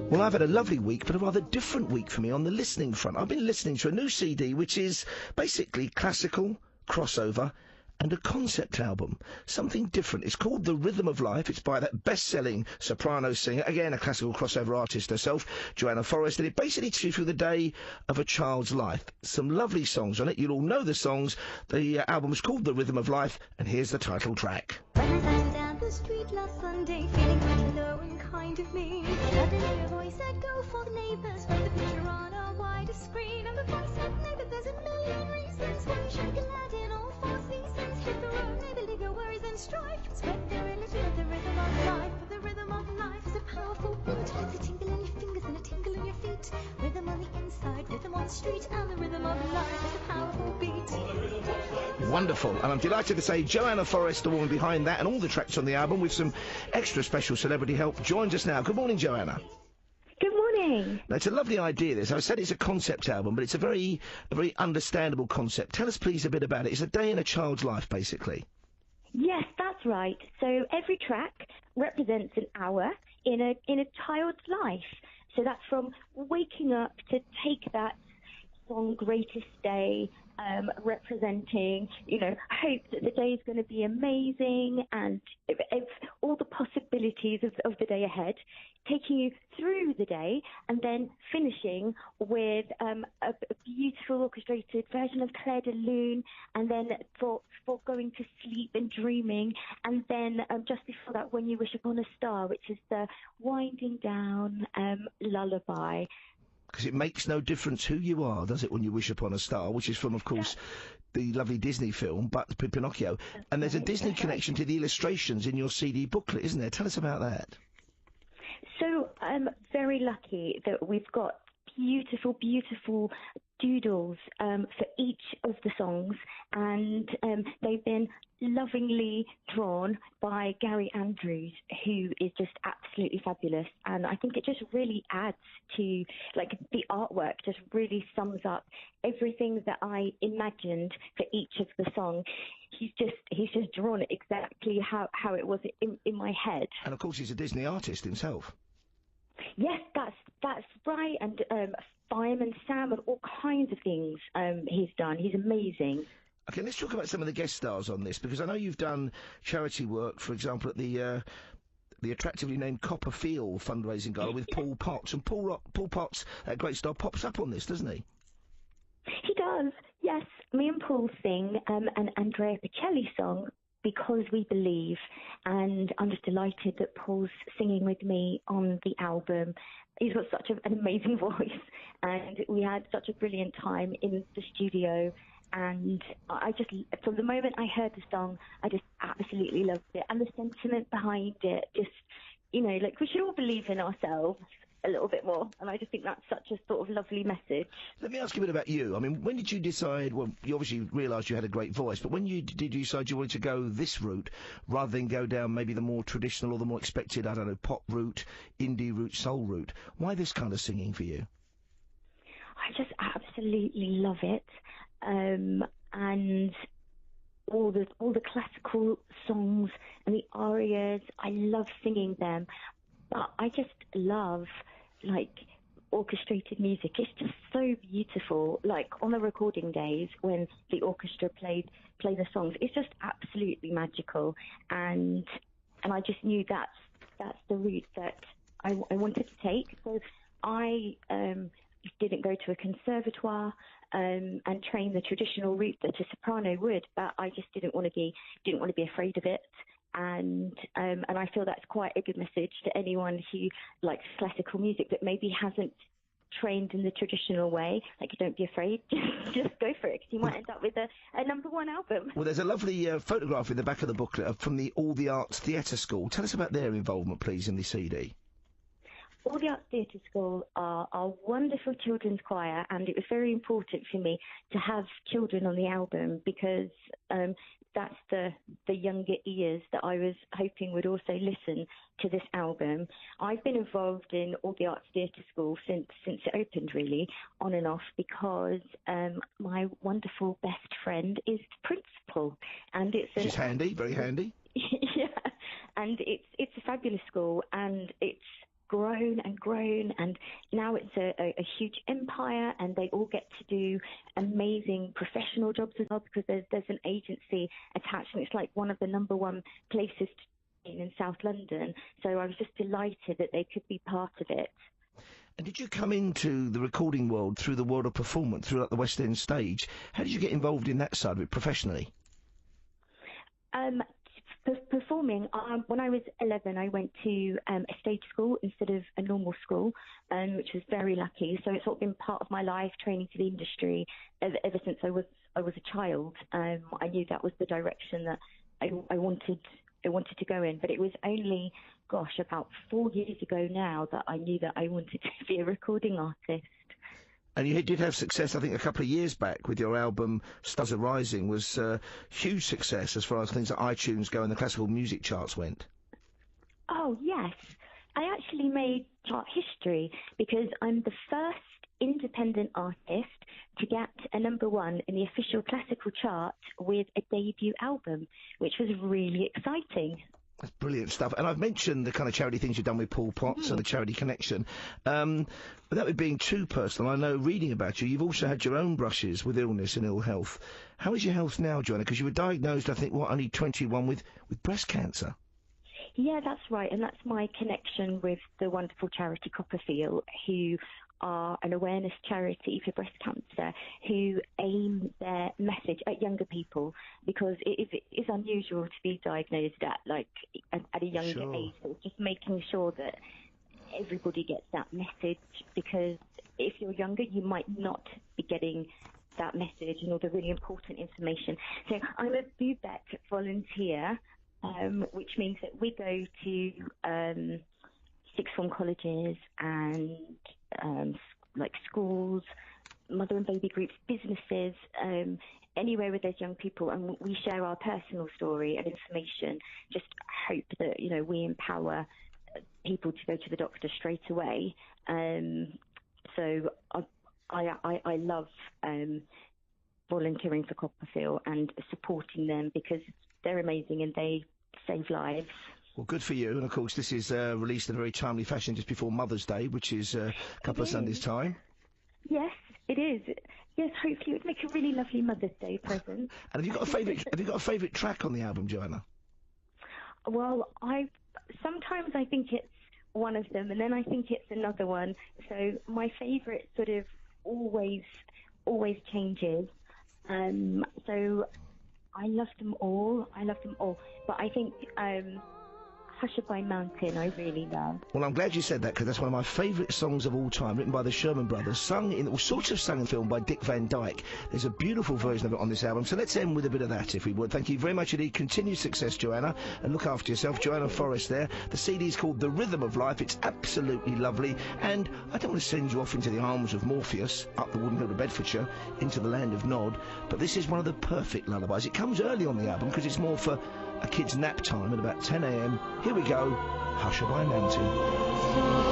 Well, I've had a lovely week, but a rather different week for me on the listening front. I've been listening to a new CD, which is basically classical, crossover, and a concept album. Something different. It's called The Rhythm of Life. It's by that best-selling soprano singer, again a classical crossover artist herself, Joanna Forest, and it basically takes you through the day of a child's life. Some lovely songs on it. You'll all know the songs. The album's called The Rhythm of Life, and here's the title track. When I passed down the street last Sunday, feeling quite low and kind of mean, suddenly a voice said, "Go for the neighbours," with the picture on a wider screen. And the voice said, "Neighbour, there's a million reasons why you should be glad in all four seasons. Hit the road, neighbour, leave your worries and strife. Spread the religion of the rhythm of life. For the rhythm of life is a powerful beat. It's a tingle in your fingers and a tingle in your feet. Rhythm on the inside, rhythm on the street, and the rhythm of life is a powerful beat." Wonderful, and I'm delighted to say Joanna Forest, the woman behind that, and all the tracks on the album, with some extra special celebrity help, joins us now. Good morning, Joanna. Good morning. Now, it's a lovely idea, this. I said it's a concept album, but it's a very understandable concept. Tell us, please, a bit about it. It's a day in a child's life, basically. Yes, that's right. So every track represents an hour in a child's life. So that's from waking up to take that song Greatest Day, representing, hope that the day is going to be amazing, and all the possibilities of the day ahead, taking you through the day, and then finishing with a beautiful orchestrated version of Claire de Lune, and then for going to sleep and dreaming, and then just before that, When You Wish Upon a Star, which is the winding down lullaby. Because it makes no difference who you are, does it, when you wish upon a star, which is from, of course, the lovely Disney film, but Pinocchio. And there's a Disney connection to the illustrations in your CD booklet, isn't there? Tell us about that. So I'm very lucky that we've got beautiful, beautiful doodles for each of the songs, and they've been lovingly drawn by Gary Andrews, who is just absolutely fabulous. And I think it just really adds to, the artwork just really sums up everything that I imagined for each of the songs. He's just drawn it exactly how it was in my head. And of course he's a Disney artist himself. Yes, that's right. And Fireman Sam and all kinds of things he's done. He's amazing. Okay, let's talk about some of the guest stars on this, because I know you've done charity work, for example, at the attractively named Copperfield fundraising gala with Paul Potts. And Paul Potts, that great star, pops up on this, doesn't he? He does, yes. Me and Paul sing an Andrea Bocelli song, Because We Believe, and I'm just delighted that Paul's singing with me on the album. He's got such an amazing voice, and we had such a brilliant time in the studio, and I just, from the moment I heard the song, I just absolutely loved it, and the sentiment behind it, just, we should all believe in ourselves a little bit more, and I just think that's such a sort of lovely message. Let me ask you a bit about you. I mean, when did you decide, well, you obviously realised you had a great voice, but when did you decide you wanted to go this route, rather than go down maybe the more traditional or the more expected, I don't know, pop route, indie route, soul route? Why this kind of singing for you? I just absolutely love it, and all the classical songs and the arias, I love singing them, but I just love orchestrated music. It's just so beautiful. Like on the recording days when the orchestra play the songs, it's just absolutely magical. And I just knew that's the route that I wanted to take. So I didn't go to a conservatoire and train the traditional route that a soprano would, but I just didn't want to be afraid of it. And I feel that's quite a good message to anyone who likes classical music but maybe hasn't trained in the traditional way. Don't be afraid, just go for it, because you might end up with a #1 album. Well, there's a lovely photograph in the back of the booklet from the All the Arts Theatre School. Tell us about their involvement, please, in the CD. All the Arts Theatre School are a wonderful children's choir, and it was very important for me to have children on the album, because that's the younger ears that I was hoping would also listen to this album. I've been involved in All the Arts Theatre School since it opened, really, on and off, because my wonderful best friend is the principal, and it's which is handy, very handy. Yeah, and it's a fabulous school, and it's grown and grown, and now it's a huge empire, and they all get to do amazing professional jobs as well, because there's an agency attached, and it's like one of the number one places to be in South London. So I was just delighted that they could be part of it. And did you come into the recording world through the world of performance, through like the West End stage? How did you get involved in that side of it professionally? Performing, when I was 11, I went to a stage school instead of a normal school, which was very lucky. So it's sort of been part of my life, training for the industry ever since I was a child. I knew that was the direction that I wanted to go in. But it was only, about 4 years ago now that I knew that I wanted to be a recording artist. And you did have success, I think, a couple of years back with your album Stars Are Rising. Was huge success as far as things like iTunes go and the classical music charts went. Oh, yes. I actually made chart history because I'm the first independent artist to get a number one in the official classical chart with a debut album, which was really exciting. That's brilliant stuff. And I've mentioned the kind of charity things you've done with Paul Potts and the Charity Connection. Without being too personal, I know reading about you, you've also had your own brushes with illness and ill health. How is your health now, Joanna? Because you were diagnosed, I think, only 21 with breast cancer. Yeah, that's right. And that's my connection with the wonderful charity Copperfield, who are an awareness charity for breast cancer, who aim their message at younger people, because it is unusual to be diagnosed at a younger age. So it's just making sure that everybody gets that message, because if you're younger, you might not be getting that message and all the really important information. So I'm a BUBEC volunteer, which means that we go to sixth form colleges and schools, mother and baby groups, businesses, anywhere where there's young people, and we share our personal story and information. Just hope that we empower people to go to the doctor straight away. So I love volunteering for Copperfield and supporting them, because they're amazing and they save lives. Well, good for you. And, of course, this is released in a very timely fashion just before Mother's Day, which is a couple of Sundays' time. Yes, it is. Yes, hopefully it would make a really lovely Mother's Day present. And have you got a favourite track on the album, Joanna? Well, sometimes I think it's one of them, and then I think it's another one. So my favourite sort of always changes. So I love them all. But I think Hushabye Mountain I really love. Well, I'm glad you said that, because that's one of my favourite songs of all time, written by the Sherman Brothers, sung in film by Dick Van Dyke. There's a beautiful version of it on this album, so let's end with a bit of that, if we would. Thank you very much indeed. Continued success, Joanna, and look after yourself. Joanna Forest there. The CD is called The Rhythm of Life. It's absolutely lovely, and I don't want to send you off into the arms of Morpheus, up the wooden hill to Bedfordshire, into the land of Nod, but this is one of the perfect lullabies. It comes early on the album, because it's more for a kid's nap time at about 10 a.m. Here we go, Hushabye Mountain.